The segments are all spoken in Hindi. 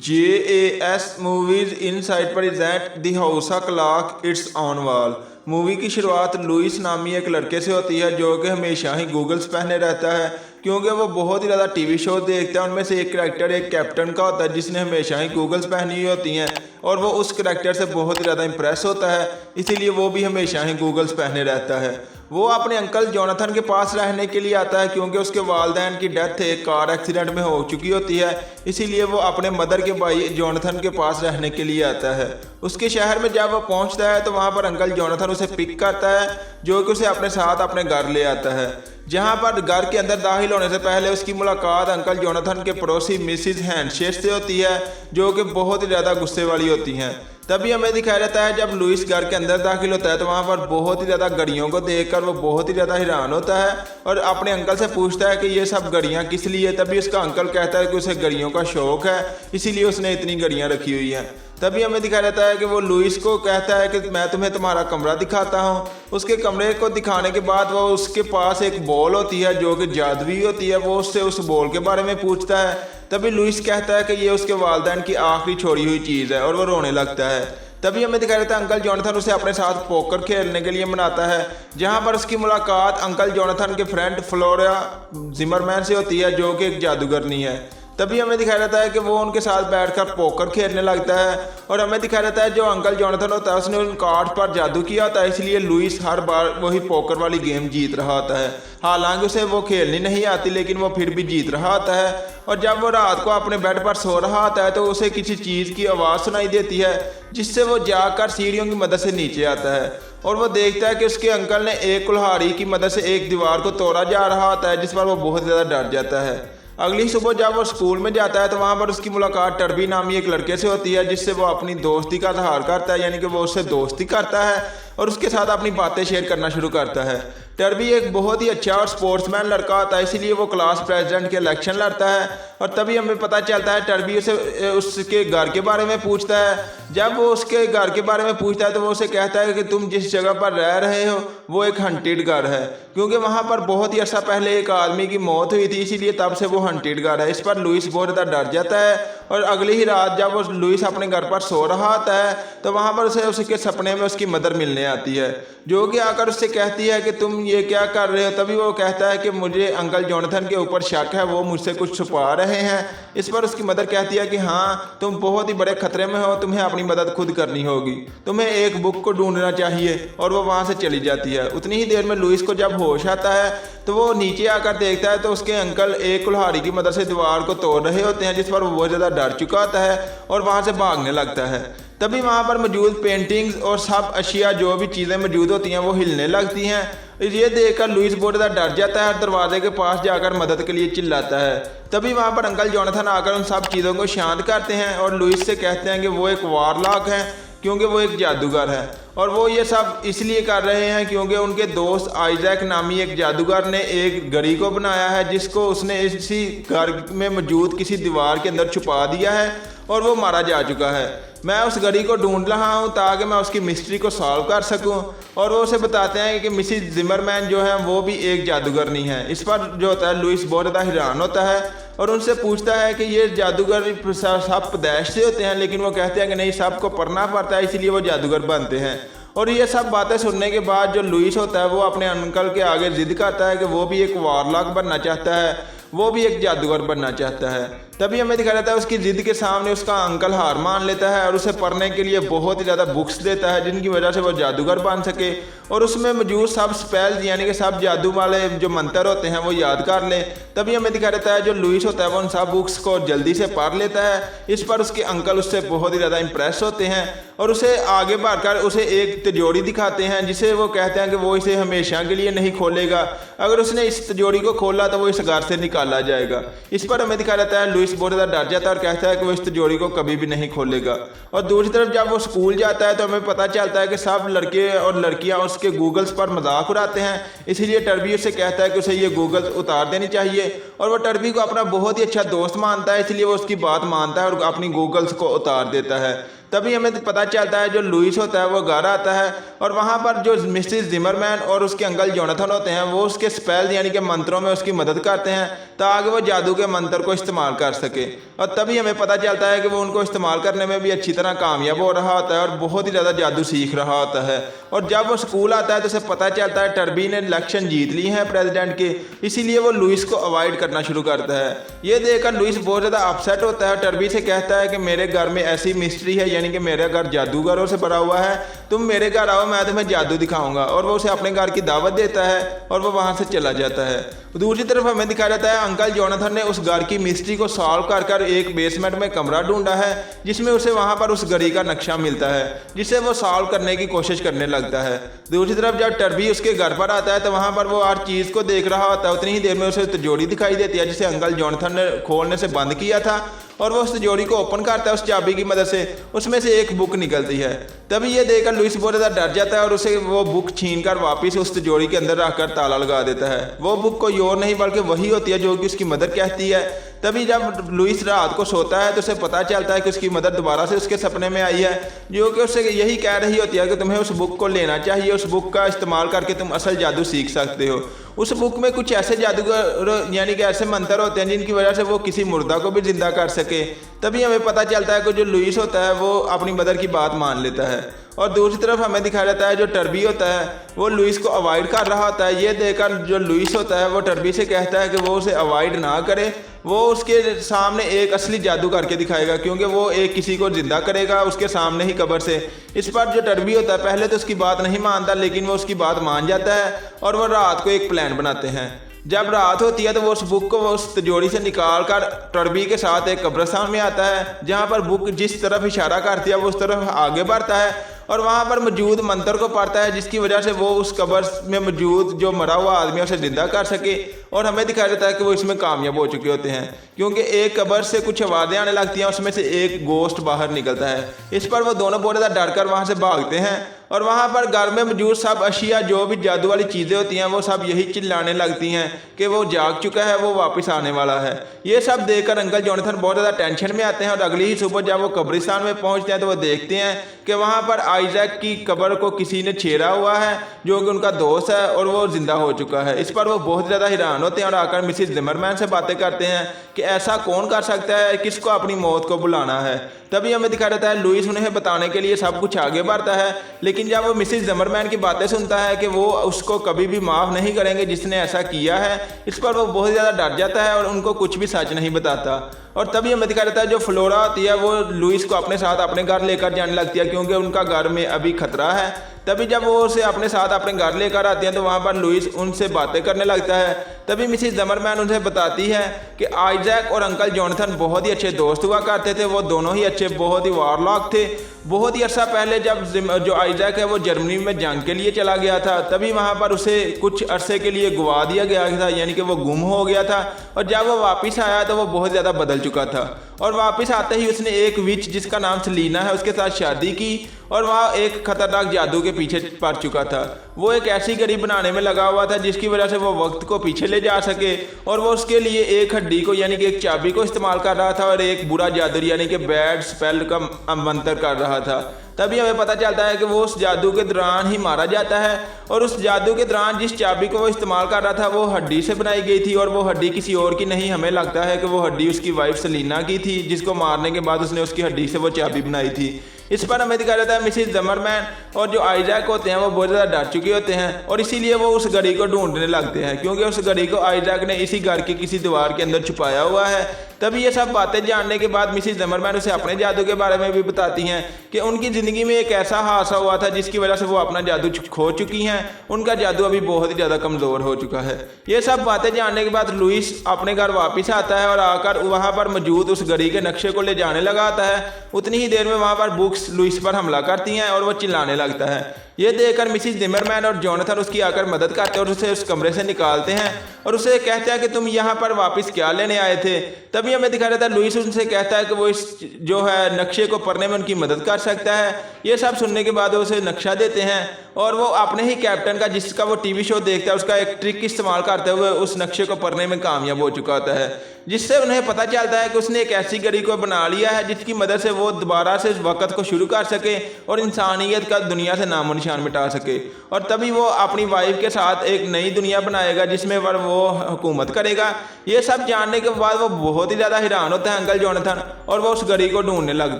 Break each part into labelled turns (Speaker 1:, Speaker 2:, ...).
Speaker 1: JAS मूवीज़ इन साइट पर isn't the house clock it's on wall. Movie की शुरुआत लुइस नामी एक लड़के से होती है जो कि हमेशा ही गूगल्स पहने रहता है क्योंकि वो बहुत ही ज़्यादा टीवी शो देखता है। उनमें से एक करैक्टर एक कैप्टन का होता है जिसने हमेशा ही गूगल्स पहनी हुई होती हैं और वो उस करैक्टर से बहुत ही ज़्यादा इंप्रेस होता है, इसीलिए वो भी हमेशा ही गूगल्स पहने रहता है। वो अपने अंकल जोनाथन के पास रहने के लिए आता है क्योंकि उसके वालिदैन की डेथ एक कार एक्सीडेंट में हो चुकी होती है, इसीलिए वो अपने मदर के भाई जोनाथन के पास रहने के लिए आता है। उसके शहर में जब वो पहुंचता है तो वहां पर अंकल जोनाथन उसे पिक करता है जो कि उसे अपने साथ अपने घर ले आता है, जहां पर घर के अंदर दाखिल होने से पहले उसकी मुलाकात अंकल जोनाथन के पड़ोसी मिसिज हैंडशेट से होती है जो कि बहुत ही ज़्यादा गुस्से वाली होती हैं। तभी हमें दिखाया जाता है जब लुइस घर के अंदर दाखिल होता है तो वहाँ पर बहुत ही ज़्यादा घड़ियों को देखकर वो बहुत ही ज़्यादा हैरान होता है और अपने अंकल से पूछता है कि ये सब घड़ियाँ किस लिए। तभी उसका अंकल कहता है कि उसे घड़ियों का शौक है, इसीलिए उसने इतनी घड़ियाँ रखी हुई हैं। तभी हमें दिखाया जाता है कि वो लुइस को कहता है कि मैं तुम्हें तुम्हारा कमरा दिखाता हूँ। उसके कमरे को दिखाने के बाद वो उसके पास एक बॉल होती है जो कि जादुई होती है, वो उससे उस बॉल के बारे में पूछता है। तभी लुइस कहता है कि ये उसके वालिदैन की आखिरी छोड़ी हुई चीज़ है और वो रोने लगता है। तभी हमें दिखाया जाता है अंकल जोनाथन उसे अपने साथ पोकर खेलने के लिए मनाता है, जहां पर उसकी मुलाकात अंकल जोनाथन के फ्रेंड फ्लोरा जिमरमैन से होती है जो कि एक जादूगरनी है। तभी हमें दिखाया जाता है कि वो उनके साथ बैठकर पोकर खेलने लगता है और हमें दिखाया जाता है जो अंकल जोनाथन होता है उसने उन कार्ड पर जादू किया होता है, इसलिए लुइस हर बार वही पोकर वाली गेम जीत रहा होता है। हालांकि उसे वो खेलनी नहीं आती लेकिन वो फिर भी जीत रहा होता है। और जब वो रात को अपने बेड पर सो रहा होता है तो उसे किसी चीज़ की आवाज़ सुनाई देती है, जिससे वो जाकर सीढ़ियों की मदद से नीचे आता है और वो देखता है कि उसके अंकल ने एक कुल्हाड़ी की मदद से एक दीवार को तोड़ा जा रहा होता है, जिस पर वो बहुत ज़्यादा डर जाता है। अगली सुबह जब वो स्कूल में जाता है तो वहाँ पर उसकी मुलाकात टर्बी नामी एक लड़के से होती है, जिससे वो अपनी दोस्ती का इजहार करता है, यानी कि वो उससे दोस्ती करता है और उसके साथ अपनी बातें शेयर करना शुरू करता है। टर्बी एक बहुत ही अच्छा और स्पोर्ट्समैन लड़का होता है, इसीलिए वो क्लास प्रेसिडेंट के इलेक्शन लड़ता है। और तभी हमें पता चलता है टर्बी उसे उसके घर के बारे में पूछता है। जब वो उसके घर के बारे में पूछता है तो वो उसे कहता है कि तुम जिस जगह पर रह रहे हो वो एक हंटेड घर है, क्योंकि वहाँ पर बहुत ही अर्सा पहले एक आदमी की मौत हुई थी, इसीलिए तब से वो हंटेड घर है। इस पर लुइस बहुत ज़्यादा डर जाता है और अगली ही रात जब वो लुइस अपने घर पर सो रहा होता है तो वहाँ पर उसे उसके सपने में उसकी मदर मिलने आती है, जो कि आकर उससे कहती है कि तुम ये क्या कर रहे हो। तभी वो कहता है कि मुझे अंकल जोनाथन के ऊपर शक है, वो मुझसे कुछ छुपा रहे हैं। इस पर उसकी मदर कहती है कि हाँ तुम बहुत ही बड़े खतरे में हो, तुम्हें अपनी मदद खुद करनी होगी, तुम्हें एक बुक को ढूंढना चाहिए। और वो वहाँ से चली जाती है। उतनी ही देर में लुइस को जब होश आता है तो वो नीचे आकर देखता है तो उसके अंकल एक कुल्हाड़ी की मदद से दीवार को तोड़ रहे होते हैं, जिस पर वो बहुत ज़्यादा डर चुका होता है और वहाँ से भागने लगता है। तभी वहाँ पर मौजूद पेंटिंग्स और सब अशिया जो भी चीज़ें मौजूद होती हैं वो हिलने लगती हैं। ये देखकर लुइस बहुत ज़्यादा डर जाता है और दरवाजे के पास जाकर मदद के लिए चिल्लाता है। तभी वहाँ पर अंकल जोनाथन आकर उन सब चीज़ों को शांत करते हैं और लुइस से कहते हैं कि वो एक वारलॉक है क्योंकि वो एक जादूगर है और वो ये सब इसलिए कर रहे हैं क्योंकि उनके दोस्त आइजैक नामी एक जादूगर ने एक घड़ी को बनाया है जिसको उसने इसी घर में मौजूद किसी दीवार के अंदर छुपा दिया है और वो मारा जा चुका है। मैं उस घड़ी को ढूंढ रहा हूँ ताकि मैं उसकी मिस्ट्री को सॉल्व कर सकूँ। और वो उसे बताते हैं कि मिसिज जिमरमैन जो है वो भी एक जादूगरनी है। इस पर जो होता है लुइस बहुत ज़्यादा हैरान होता है और उनसे पूछता है कि ये जादूगर सब पैदाइश से होते हैं, लेकिन वो कहते हैं कि नहीं, सबको पढ़ना पड़ता है, इसीलिए वो जादूगर बनते हैं। और ये सब बातें सुनने के बाद जो लुइस होता है वो अपने अंकल के आगे जिद करता है कि वो भी एक वारलॉक बनना चाहता है, वो भी एक जादूगर बनना चाहता है। तभी हमें दिखाया जाता है उसकी जिद के सामने उसका अंकल हार मान लेता है और उसे पढ़ने के लिए बहुत ही ज़्यादा बुक्स देता है जिनकी वजह से वो जादूगर बन सके और उसमें मौजूद सब स्पेल्स यानी कि सब जादू वाले जो मंत्र होते हैं वो याद कर ले। तभी हमें दिखाया जाता है जो लुइस होता है वो उन सब बुक्स को जल्दी से पढ़ लेता है। इस पर उसके अंकल उससे बहुत ही ज़्यादा इंप्रेस होते हैं और उसे आगे बढ़कर उसे एक तिजोरी दिखाते हैं जिसे वो कहते हैं कि वो इसे हमेशा के लिए नहीं खोलेगा, अगर उसने इस तिजोरी को खोला तो वो इस घर से निकाला जाएगा। इस पर हमें दिखाया जाता है लुइस बहुत ज़्यादा डर जाता है और कहता है कि वो इस तिजोरी को कभी भी नहीं खोलेगा। और दूसरी तरफ जब वो स्कूल जाता है तो हमें पता चलता है कि सब लड़के और लड़कियां उसके गूगल्स पर मजाक उड़ाते हैं, इसीलिए टर्बी उससे कहता है कि उसे ये गूगल्स उतार देनी चाहिए। और वो टर्बी को अपना बहुत ही अच्छा दोस्त मानता है, इसलिए वो उसकी बात मानता है और अपनी गूगल्स को उतार देता है। तभी हमें पता चलता है जो लुइस होता है वो घर आता है और वहाँ पर जो मिसेस जिमरमैन और उसके अंकल जोनाथन होते हैं वो उसके स्पेल यानी कि मंत्रों में उसकी मदद करते हैं ताकि वो जादू के मंत्र को इस्तेमाल कर सके। और तभी हमें पता चलता है कि वो उनको इस्तेमाल करने में भी अच्छी तरह कामयाब हो रहा होता है और बहुत ही ज़्यादा जादू सीख रहा होता है। और जब वो स्कूल आता है तो उसे पता चलता है टर्बी ने इलेक्शन जीत ली है प्रेसिडेंट के, इसीलिए वो लुइस को अवॉइड करना शुरू करता है। ये देखकर लुइस बहुत ज़्यादा अपसेट होता है, टर्बी से कहता है कि मेरे घर में ऐसी मिस्ट्री है, यानी कि मेरा घर जादूगरों से भरा हुआ है, तुम मेरे घर आओ, मैं तुम्हें जादू दिखाऊंगा। और वो उसे अपने घर की दावत देता है और वो वहाँ से चला जाता है। दूसरी तरफ हमें दिखाया जाता है अंकल जोनाथन ने उस घर की मिस्ट्री को सॉल्व कर एक बेसमेंट में कमरा ढूंढा है, जिसमें उसे वहाँ पर उस घड़ी का नक्शा मिलता है, जिसे वो सॉल्व करने की कोशिश करने लगता है। दूसरी तरफ जब टर्बी उसके घर पर आता है तो वहाँ पर वो हर चीज़ को देख रहा होता है। उतनी ही देर में उसे तिजोरी दिखाई देती है जिसे अंकल जोनाथन ने खोलने से बंद किया था, और वो उस तिजोरी को ओपन करता है उस चाबी की मदद से। उसमें से एक बुक निकलती है। तभी ये देखकर लुइस बहुत ज़्यादा डर जाता है और उसे वो बुक छीनकर वापस उस तिजोरी के अंदर रखकर ताला लगा देता है। वो बुक कोई और नहीं बल्कि वही होती है जो कि उसकी मदर कहती है। तभी जब लुइस रात को सोता है तो उसे पता चलता है कि उसकी मदर दोबारा से उसके सपने में आई है, जो कि उससे यही कह रही होती है कि तुम्हें उस बुक को लेना चाहिए, उस बुक का इस्तेमाल करके तुम असल जादू सीख सकते हो। उस बुक में कुछ ऐसे जादूगर यानी कि ऐसे मंत्र होते हैं जिनकी वजह से वो किसी मुर्दा को भी जिंदा कर सके। तभी हमें पता चलता है कि जो लुइस होता है वो अपनी मदर की बात मान लेता है। और दूसरी तरफ हमें दिखाया जाता है जो टर्बी होता है वो लुइस को अवॉइड कर रहा होता है। ये देखकर जो लुइस होता है वो टर्बी से कहता है कि वो उसे अवॉइड ना करे, वो उसके सामने एक असली जादू करके दिखाएगा, क्योंकि वो एक किसी को जिंदा करेगा उसके सामने ही कब्र से। इस पर जो टर्बी होता है पहले तो उसकी बात नहीं मानता, लेकिन वो उसकी बात मान जाता है और वो रात को एक प्लान बनाते हैं। जब रात होती है तो वो उस बुक को उस तिजोरी से निकाल कर टर्बी के साथ एक कब्रिस्तान में आता है, जहाँ पर बुक जिस तरफ इशारा करती है वो उस तरफ आगे बढ़ता है और वहाँ पर मौजूद मंत्र को पढ़ता है, जिसकी वजह से वो उस कब्र में मौजूद जो मरा हुआ आदमी है उसे जिंदा कर सके। और हमें दिखाया जाता है कि वो इसमें कामयाब हो चुके होते हैं, क्योंकि एक कब्र से कुछ आवाज़ें आने लगती हैं, उसमें से एक गोश्त बाहर निकलता है। इस पर वो दोनों बहुत ज़्यादा डर कर वहाँ से भागते हैं और वहाँ पर घर में मौजूद सब अशिया जो भी जादू वाली चीज़ें होती हैं वो सब यही चिल्लाने लगती हैं कि वो जाग चुका है, वो वापस आने वाला है। ये सब देखकर अंकल जोनाथन बहुत ज़्यादा टेंशन में आते हैं और अगली ही सुबह जब वो कब्रिस्तान में पहुँचते हैं तो वो देखते हैं कि वहाँ पर आइजैक की कब्र को किसी ने छेड़ा हुआ है, जो कि उनका दोस्त है और वो जिंदा हो चुका है। इस पर वो बहुत ज़्यादा हैरान होते हैं और आकर मिसिस जिमरमैन से बातें करते हैं कि ऐसा कौन कर सकता है, किसको अपनी मौत को बुलाना है। तभी हमें दिखाया जाता है लुइस उन्हें बताने के लिए सब कुछ आगे बढ़ता है, लेकिन जब वो मिसिस जिमरमैन की बातें सुनता है कि वो उसको कभी भी माफ़ नहीं करेंगे जिसने ऐसा किया है, इस पर वो बहुत ज़्यादा डर जाता है और उनको कुछ भी सच नहीं बताता। और तभी हमें दिखाया जाता है जो फ्लोरा होती है वो लुइस को अपने साथ अपने घर लेकर जाने लगती है, क्योंकि उनका घर में अभी खतरा है। तभी जब वो उसे अपने साथ अपने घर लेकर आती हैं तो वहाँ पर लुइस उनसे बातें करने लगता है। तभी मिसिस जिमरमैन उनसे बताती है कि आइजैक और अंकल जोनाथन बहुत ही अच्छे दोस्त हुआ करते थे, वो दोनों ही अच्छे बहुत ही वारलॉक थे। बहुत ही अर्सा पहले जब जो आइजैक है वो जर्मनी में जंग के लिए चला गया था, तभी वहाँ पर उसे कुछ अरसे के लिए गुवा दिया गया था, यानी कि वो गुम हो गया था। और जब वो वापस आया तो वो बहुत ज़्यादा बदल चुका था और वापस आते ही उसने एक विच जिसका नाम सलीना है उसके साथ शादी की और वहाँ एक खतरनाक जादू के पीछे पड़ चुका था। वो एक ऐसी घड़ी बनाने में लगा हुआ था जिसकी वजह से वो वक्त को पीछे ले जा सके, और वो उसके लिए एक हड्डी को यानी कि एक चाबी को इस्तेमाल कर रहा था और एक बुरा जादू यानी कि बैड स्पेल का मंत्र कर रहा था। तभी हमें पता चलता है कि वो उस जादू के दौरान ही मारा जाता है और उस जादू के दौरान जिस चाबी को वो इस्तेमाल कर रहा था वो हड्डी से बनाई गई थी और वो हड्डी किसी और की नहीं, हमें लगता है कि वो हड्डी उसकी वाइफ सलीना की थी, जिसको मारने के बाद उसने उसकी हड्डी से वो चाबी बनाई थी। इस पर हमें दिखाया जाता है मिसिस जिमरमैन और जो आइजैक होते हैं वो बहुत ज़्यादा डर चुके होते हैं और इसीलिए वो उस घड़ी को ढूंढने लगते हैं, क्योंकि उस घड़ी को आइजैक ने इसी घर की किसी दीवार के अंदर छुपाया हुआ है। तभी ये सब बातें जानने के बाद मिसिस जिमरमैन उसे अपने जादू के बारे में भी बताती हैं कि उनकी ज़िंदगी में एक ऐसा हादसा हुआ था जिसकी वजह से वो अपना जादू खो चुकी हैं, उनका जादू अभी बहुत ही ज़्यादा कमज़ोर हो चुका है। ये सब बातें जानने के बाद लुइस अपने घर वापस आता है और आकर वहाँ पर मौजूद उस घड़ी के नक्शे को ले जाने लगाता है। उतनी ही देर में वहाँ पर बुक्स लुइस पर हमला करती हैं और वो चिल्लाने लगता है। ये देखकर मिसिस जिमरमैन और जोनाथन उसकी आकर मदद करते हैं और उसे उस कमरे से निकालते हैं और उसे कहते हैं कि तुम यहाँ पर वापस क्या लेने आए थे। तभी हमें दिखाया जाता है लुइस उनसे कहता है कि वो इस जो है नक्शे को पढ़ने में उनकी मदद कर सकता है। ये सब सुनने के बाद वो उसे नक्शा देते हैं और वो अपने ही कैप्टन का, जिसका वो टीवी शो देखता है, उसका एक ट्रिक इस्तेमाल करते हुए उस नक्शे को पढ़ने में कामयाब हो चुका होता है, जिससे उन्हें पता चलता है कि उसने एक ऐसी घड़ी को बना लिया है जिसकी मदद से वो दोबारा से वक्त को शुरू कर सके और इंसानियत का दुनिया से नामो निशान मिटा सके। और तभी वो अपनी वाइफ के साथ एक नई दुनिया बनाएगा जिसमें वो हुकूमत करेगा। ये सब जानने के बाद वो बहुत ही ज़्यादा हैरान होता है अंकल जोनाथन, और वो उस घड़ी को ढूंढने लग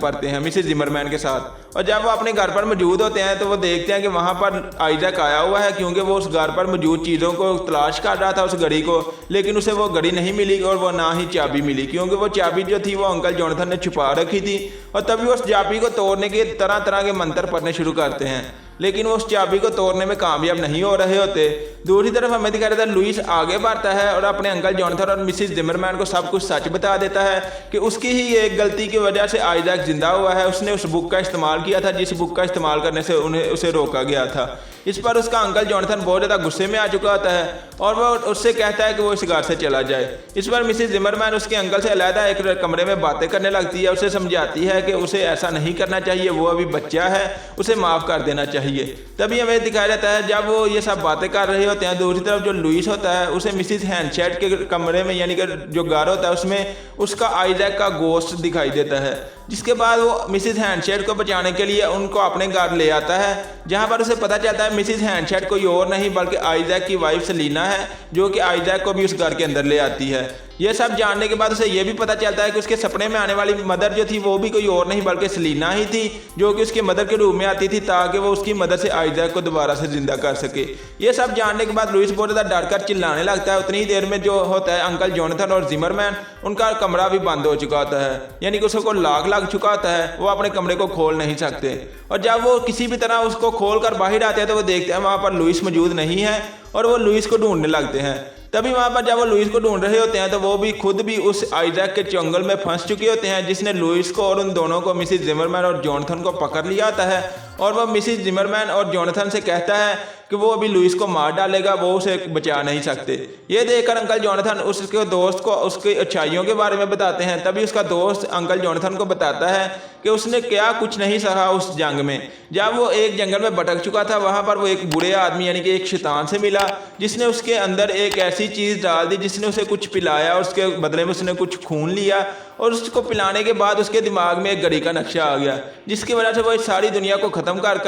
Speaker 1: पड़ते हैं मिसेस जिमरमैन के साथ। और जब वो अपने घर पर मौजूद होते हैं तो वो देखते हैं कि वहाँ पर आइजैक आया हुआ है, क्योंकि वो उस घर पर मौजूद चीज़ों को तलाश कर रहा था, उस घड़ी को, लेकिन उसे वो घड़ी नहीं मिली और वो ना ही चाबी मिली, क्योंकि वो चाबी जो थी वो अंकल जोनाथन ने छुपा रखी थी। और तभी वो उस चाबी को तोड़ने के तरह तरह के मंत्र पढ़ने शुरू करते हैं, लेकिन वो उस चाबी को तोड़ने में कामयाब नहीं हो रहे होते। दूसरी तरफ हमें दिखाया जाता है लुइस आगे बढ़ता है और अपने अंकल जोनाथन और मिसेस जिमरमैन को सब कुछ सच बता देता है कि उसकी ही एक गलती की वजह से आइजैक जिंदा हुआ है। उसने उस बुक का इस्तेमाल किया था जिस बुक का इस्तेमाल करने से उसे रोका गया था। इस पर उसका अंकल जोनाथन बहुत ज़्यादा गुस्से में आ चुका होता है और वो उससे कहता है कि वो इस घर से चला जाए। इस पर मिसेस जिमरमैन उसके अंकल से अलहदा एक कमरे में बातें करने लगती है, उसे समझाती है कि उसे ऐसा नहीं करना चाहिए, वो अभी बच्चा है, उसे माफ़ कर देना चाहिए। तभी हमें दिखाया जाता है जब वो ये सब बातें कर रहे होते हैं, दूसरी तरफ जो लुइस होता है उसे मिसेस हैंडशेट के कमरे में, यानी कि जो घर होता है उसमें उसका आइजैक का गोश्त दिखाई देता है, जिसके बाद वो मिसेस हैंडशेट को बचाने के लिए उनको अपने घर ले आता है, जहाँ पर उसे पता चलता है मिसेस हैंडशेट कोई और नहीं बल्कि आइजैक की वाइफ सेलिना है, जो कि आइजैक को भी उस घर के अंदर ले आती है। ये सब जानने के बाद उसे ये भी पता चलता है कि उसके सपने में आने वाली मदर जो थी वो भी कोई और नहीं बल्कि सेलिना ही थी, जो कि उसकी मदर के रूप में आती थी ताकि वो उसकी मदद से आइजैक को दोबारा से जिंदा कर सके। ये सब जानने के बाद लुइस बहुत ज़्यादा डर कर चिल्लाने लगता है। उतनी ही देर में जो होता है अंकल जोनाथन और जिमरमैन, उनका कमरा भी बंद हो चुका होता है, यानी कि उसको लाक लग चुका होता है, वो अपने कमरे को खोल नहीं सकते। और जब वो किसी भी तरह उसको खोल कर बाहर आते हैं तो वो देखते हैं वहाँ पर लुइस मौजूद नहीं है और वो लुइस को ढूंढने लगते हैं। तभी वहाँ पर जब वो लुइस को ढूंढ रहे होते हैं तो वो भी खुद भी उस आइजैक के जंगल में फंस चुके होते हैं, जिसने लुइस को और उन दोनों को, मिसेस जिमरमैन और जोनाथन को पकड़ लिया होता है। और वह मिसेस जिमरमैन और जोनाथन से कहता है कि वो अभी लुइस को मार डालेगा, वो उसे बचा नहीं सकते। ये देखकर अंकल जोनाथन उसके दोस्त को उसकी अच्छाइयों के बारे में बताते हैं। तभी उसका दोस्त अंकल जोनाथन को बताता है कि उसने क्या कुछ नहीं सहा उस जंग में। जब वो एक जंगल में भटक चुका था वहाँ पर वो एक बुरे आदमी यानी कि एक शैतान से मिला, जिसने उसके अंदर एक ऐसी चीज़ डाल दी जिसने उसे कुछ पिलाया और उसके बदले में उसने कुछ खून लिया, और उसको पिलाने के बाद उसके दिमाग में एक घड़ी का नक्शा आ गया, जिसकी वजह से वो इस सारी दुनिया को ख़त्म कर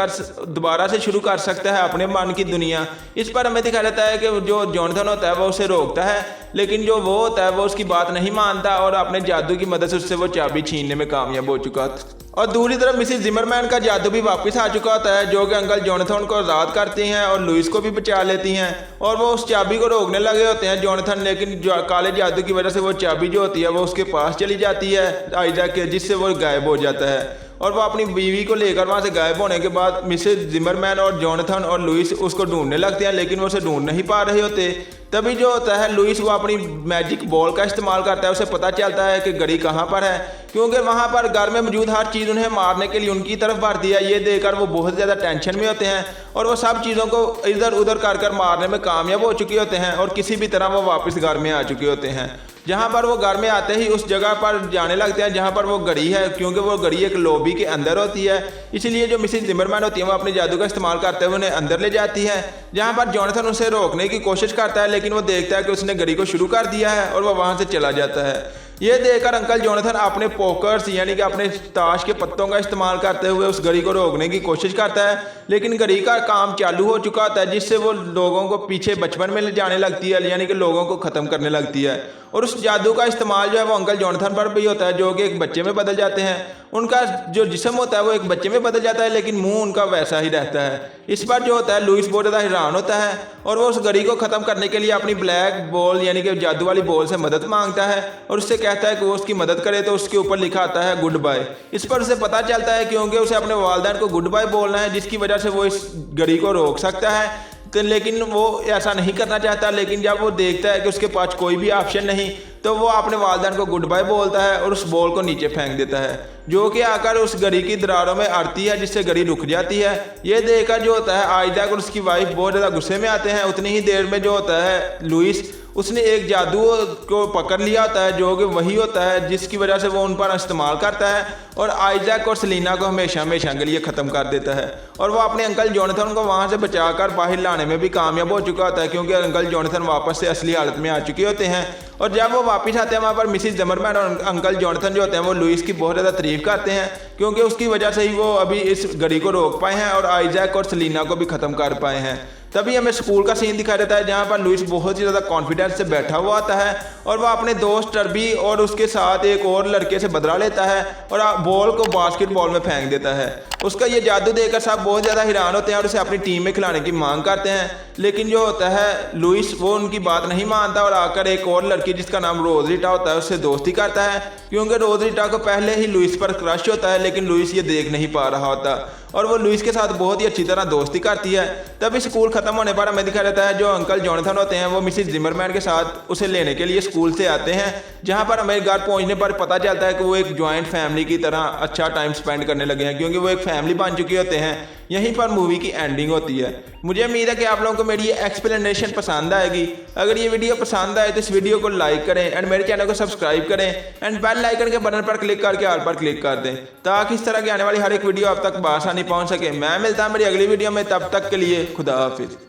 Speaker 1: दोबारा से शुरू कर सकता है अपने मन की दुनिया। इस पर हमें दिखाया जाता है कि जो जोनाथन होता है वो उसे रोकता है, लेकिन जो वो होता है वो उसकी बात नहीं मानता और अपने जादू की मदद से उससे वो चाबी छीनने में कामयाब हो चुका था। और दूसरी तरफ मिसेस जिमरमैन का जादू भी वापस आ चुका होता है, जो कि अंकल जोनाथन को आज़ाद करती हैं और लुइस को भी बचा लेती हैं। और वो उस चाबी को रोकने लगे होते हैं जोनाथन, लेकिन काले जादू की वजह से वो चाबी जो होती है वो उसके पास चली जाती है आइजैक के, जिससे वो गायब हो जाता है। और वो अपनी बीवी को लेकर वहाँ से गायब होने के बाद मिसेस जिमरमैन और जोनाथन और लुइस उसको ढूंढने लगते हैं, लेकिन वो उसे ढूंढ नहीं पा रहे होते। तभी जो होता है लुइस वो अपनी मैजिक बॉल का इस्तेमाल करता है, उसे पता चलता है कि घड़ी कहाँ पर है, क्योंकि वहाँ पर घर में मौजूद हर चीज़ उन्हें मारने के लिए उनकी तरफ बढ़ती है। ये देखकर वो बहुत ज़्यादा टेंशन में होते हैं और वो सब चीज़ों को इधर उधर कर मारने में कामयाब हो चुके होते हैं और किसी भी तरह वो वापस घर में आ चुके होते हैं। जहाँ पर वो घर में आते ही उस जगह पर जाने लगते हैं जहाँ पर वो घड़ी है, क्योंकि वो घड़ी एक लॉबी के अंदर होती है। इसलिए जो मिसेस जिमरमैन होती है वो अपने जादू का इस्तेमाल करते हुए उन्हें अंदर ले जाती है, जहाँ पर जोनाथन उसे रोकने की कोशिश करता है, लेकिन वो देखता है कि उसने घड़ी को शुरू कर दिया है और वो वहाँ से चला जाता है। ये देखकर अंकल जोनाथन अपने पोकर्स यानी कि अपने ताश के पत्तों का इस्तेमाल करते हुए उस घड़ी को रोकने की कोशिश करता है, लेकिन घड़ी का काम चालू हो चुका होता है, जिससे वो लोगों को पीछे बचपन में ले जाने लगती है, यानी कि लोगों को ख़त्म करने लगती है। और उस जादू का इस्तेमाल जो है वो अंकल जोनाथन पर भी होता है, जो कि एक बच्चे में बदल जाते हैं। उनका जो जिस्म होता है वो एक बच्चे में बदल जाता है, लेकिन मुंह उनका वैसा ही रहता है। इस पर जो होता है लुइस बहुत ज़्यादा हैरान होता है और वो उस घड़ी को ख़त्म करने के लिए अपनी ब्लैक बॉल यानी कि जादू वाली बॉल से मदद मांगता है और उससे कहता है कि वो उसकी मदद करे, तो उसके ऊपर लिखा आता है गुड बाय। इस पर उसे पता चलता है क्योंकि उसे अपने वालिदैन को गुड बाय बोलना है, जिसकी वजह से वो इस घड़ी को रोक सकता है। तो लेकिन वो ऐसा नहीं करना चाहता, लेकिन जब वो देखता है कि उसके पास कोई भी ऑप्शन नहीं, तो वो अपने वालिदैन को गुड बाय बोलता है और उस बॉल को नीचे फेंक देता है, जो कि आकर उस घड़ी की दरारों में अड़ती है, जिससे घड़ी रुक जाती है। ये देखकर जो होता है आइजैक और उसकी वाइफ बहुत ज़्यादा गुस्से में आते हैं। उतनी ही देर में जो होता है लुइस उसने एक जादू को पकड़ लिया होता है जो कि वही होता है जिसकी वजह से वो उन पर इस्तेमाल करता है और आइजैक और सेलिना को हमेशा हमेशा के लिए ख़त्म कर देता है। और वो अपने अंकल जोनाथन को वहाँ से बचाकर बाहर लाने में भी कामयाब हो चुका होता है, क्योंकि अंकल जोनाथन वापस से असली हालत में आ चुके होते हैं। और जब वो वापस आते हैं वहाँ पर मिसिस जिमरमैन और अंकल जोनाथन जो होते हैं वो लुइस की बहुत ज़्यादा तारीफ करते हैं, क्योंकि उसकी वजह से ही वो अभी इस घड़ी को रोक पाए हैं और आइजैक और सेलिना को भी ख़त्म कर पाए हैं। तभी हमें स्कूल का सीन दिखाई देता है जहाँ पर लुइस बहुत ही ज़्यादा कॉन्फिडेंस से बैठा हुआ आता है और वह अपने दोस्त टर्बी और उसके साथ एक और लड़के से बदला लेता है और बॉल को बास्केटबॉल में फेंक देता है। उसका ये जादू देखकर सब बहुत ज़्यादा हैरान होते हैं और उसे अपनी टीम में खिलाने की मांग करते हैं, लेकिन जो होता है लुइस वो उनकी बात नहीं मानता और आकर एक और लड़की जिसका नाम रोजरीटा होता है उससे दोस्ती करता है, क्योंकि रोजरीटा को पहले ही लुइस पर क्रश होता है, लेकिन लुइस ये देख नहीं पा रहा होता और वो लुइस के साथ बहुत ही अच्छी तरह दोस्ती करती है। तभी स्कूल खत्म होने पर हमें दिखाया जाता है जो अंकल जोनाथन होते हैं वो मिसिस जिमरमैन के साथ उसे लेने के लिए स्कूल से आते हैं, जहां पर हमें घर पहुंचने पर पता चलता है कि वो एक जॉइंट फैमिली की तरह अच्छा टाइम स्पेंड करने लगे हैं, क्योंकि वो एक फैमिली बन चुके होते हैं। यहीं पर मूवी की एंडिंग होती है। मुझे उम्मीद है कि आप लोगों को मेरी ये एक्सप्लेनेशन पसंद आएगी। अगर ये वीडियो पसंद आए तो इस वीडियो को लाइक करें एंड मेरे चैनल को सब्सक्राइब करें एंड बेल आइकन के बटन पर क्लिक करके ऑल पर क्लिक कर दें, ताकि इस तरह की आने वाली हर एक वीडियो आप तक बआसानी पहुंच सके। मैं मिलता हूं मेरी अगली वीडियो में, तब तक के लिए खुदा हाफिज।